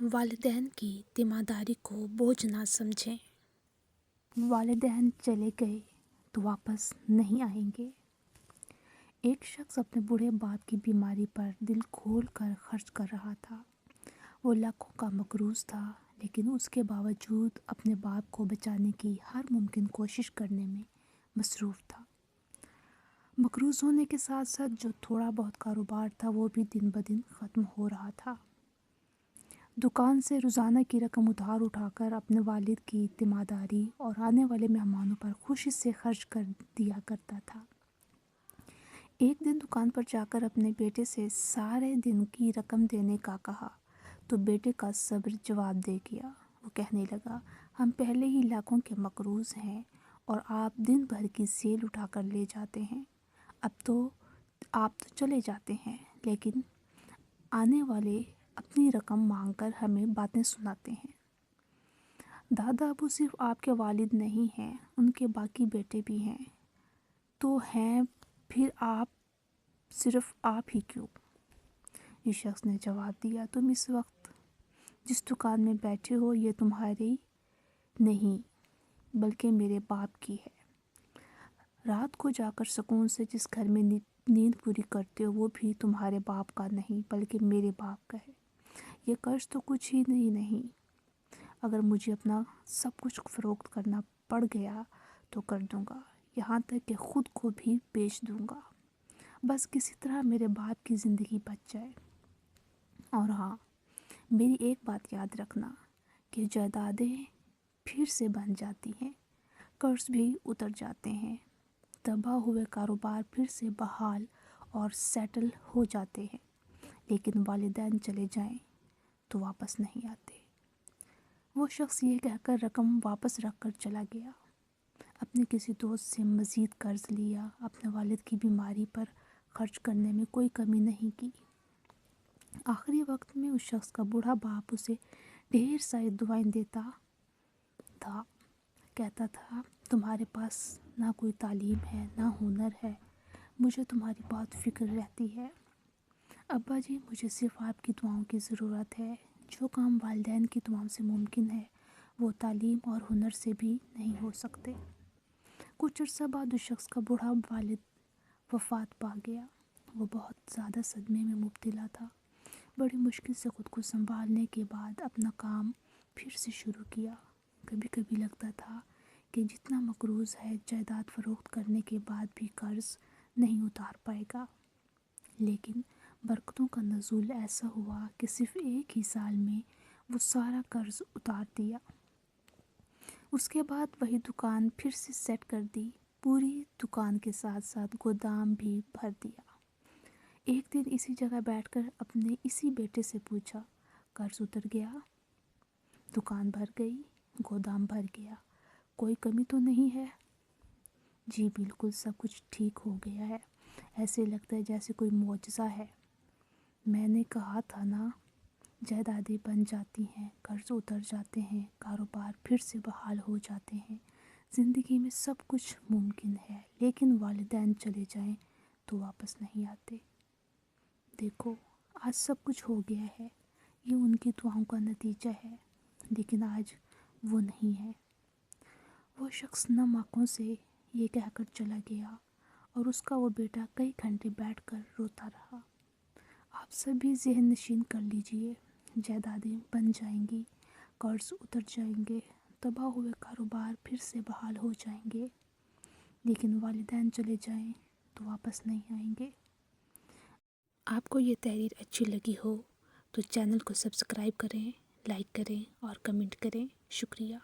والدین کی تیمارداری کو بوجھ نہ سمجھیں۔ والدین چلے گئے تو واپس نہیں آئیں گے۔ ایک شخص اپنے بوڑھے باپ کی بیماری پر دل کھول کر خرچ کر رہا تھا۔ وہ لاکھوں کا مقروض تھا، لیکن اس کے باوجود اپنے باپ کو بچانے کی ہر ممکن کوشش کرنے میں مصروف تھا۔ مقروض ہونے کے ساتھ ساتھ جو تھوڑا بہت کاروبار تھا وہ بھی دن بدن ختم ہو رہا تھا۔ دکان سے روزانہ کی رقم ادھار اٹھا کر اپنے والد کی تیمارداری اور آنے والے مہمانوں پر خوشی سے خرچ کر دیا کرتا تھا۔ ایک دن دکان پر جا کر اپنے بیٹے سے سارے دن کی رقم دینے کا کہا تو بیٹے کا صبر جواب دے گیا۔ وہ کہنے لگا، ہم پہلے ہی لاکھوں کے مقروض ہیں اور آپ دن بھر کی سیل اٹھا کر لے جاتے ہیں۔ اب تو آپ تو چلے جاتے ہیں، لیکن آنے والے اپنی رقم مانگ کر ہمیں باتیں سناتے ہیں۔ دادا ابو صرف آپ کے والد نہیں ہیں، ان کے باقی بیٹے بھی ہیں تو ہیں، پھر آپ صرف آپ ہی کیوں؟ اس شخص نے جواب دیا، تم اس وقت جس دکان میں بیٹھے ہو یہ تمہاری نہیں بلکہ میرے باپ کی ہے۔ رات کو جا کر سکون سے جس گھر میں نیند پوری کرتے ہو وہ بھی تمہارے باپ کا نہیں بلکہ میرے باپ کا ہے۔ یہ قرض تو کچھ ہی نہیں، اگر مجھے اپنا سب کچھ فروخت کرنا پڑ گیا تو کر دوں گا، یہاں تک کہ خود کو بھی بیچ دوں گا، بس کسی طرح میرے باپ کی زندگی بچ جائے۔ اور ہاں، میری ایک بات یاد رکھنا کہ جائیدادیں پھر سے بن جاتی ہیں، قرض بھی اتر جاتے ہیں، تباہ ہوئے کاروبار پھر سے بحال اور سیٹل ہو جاتے ہیں، لیکن والدین چلے جائیں تو واپس نہیں آتے۔ وہ شخص یہ کہہ کر رقم واپس رکھ کر چلا گیا۔ اپنے کسی دوست سے مزید قرض لیا، اپنے والد کی بیماری پر خرچ کرنے میں کوئی کمی نہیں کی۔ آخری وقت میں اس شخص کا بوڑھا باپ اسے ڈھیر ساری دعائیں دیتا تھا، کہتا تھا، تمہارے پاس نہ کوئی تعلیم ہے نہ ہنر ہے، مجھے تمہاری بہت فکر رہتی ہے۔ ابا جی، مجھے صرف آپ کی دعاؤں کی ضرورت ہے۔ جو کام والدین کی دعاؤں سے ممکن ہے وہ تعلیم اور ہنر سے بھی نہیں ہو سکتے۔ کچھ عرصہ بعد اس شخص کا بوڑھا والد وفات پا گیا۔ وہ بہت زیادہ صدمے میں مبتلا تھا۔ بڑی مشکل سے خود کو سنبھالنے کے بعد اپنا کام پھر سے شروع کیا۔ کبھی کبھی لگتا تھا کہ جتنا مقروض ہے جائیداد فروخت کرنے کے بعد بھی قرض نہیں اتار پائے گا، لیکن برکتوں کا نزول ایسا ہوا کہ صرف ایک ہی سال میں وہ سارا قرض اتار دیا۔ اس کے بعد وہی دکان پھر سے سیٹ کر دی، پوری دکان کے ساتھ ساتھ گودام بھی بھر دیا۔ ایک دن اسی جگہ بیٹھ کر اپنے اسی بیٹے سے پوچھا، قرض اتر گیا؟ دکان بھر گئی؟ گودام بھر گیا؟ کوئی کمی تو نہیں ہے؟ جی بالکل، سب کچھ ٹھیک ہو گیا ہے، ایسے لگتا ہے جیسے کوئی معجزہ ہے۔ میں نے کہا تھا نا، جائیدادیں بن جاتی ہیں، قرض اتر جاتے ہیں، کاروبار پھر سے بحال ہو جاتے ہیں، زندگی میں سب کچھ ممکن ہے، لیکن والدین چلے جائیں تو واپس نہیں آتے۔ دیکھو، آج سب کچھ ہو گیا ہے، یہ ان کی دعاؤں کا نتیجہ ہے، لیکن آج وہ نہیں ہے۔ وہ شخص نم آنکھوں سے یہ کہہ کر چلا گیا اور اس کا وہ بیٹا کئی گھنٹے بیٹھ کر روتا رہا۔ آپ سب بھی ذہن نشین کر لیجئے، جائیدادیں بن جائیں گی، قرض اتر جائیں گے، تباہ ہوئے کاروبار پھر سے بحال ہو جائیں گے، لیکن والدین چلے جائیں تو واپس نہیں آئیں گے۔ آپ کو یہ تحریر اچھی لگی ہو تو چینل کو سبسکرائب کریں، لائک کریں اور کمنٹ کریں۔ شکریہ۔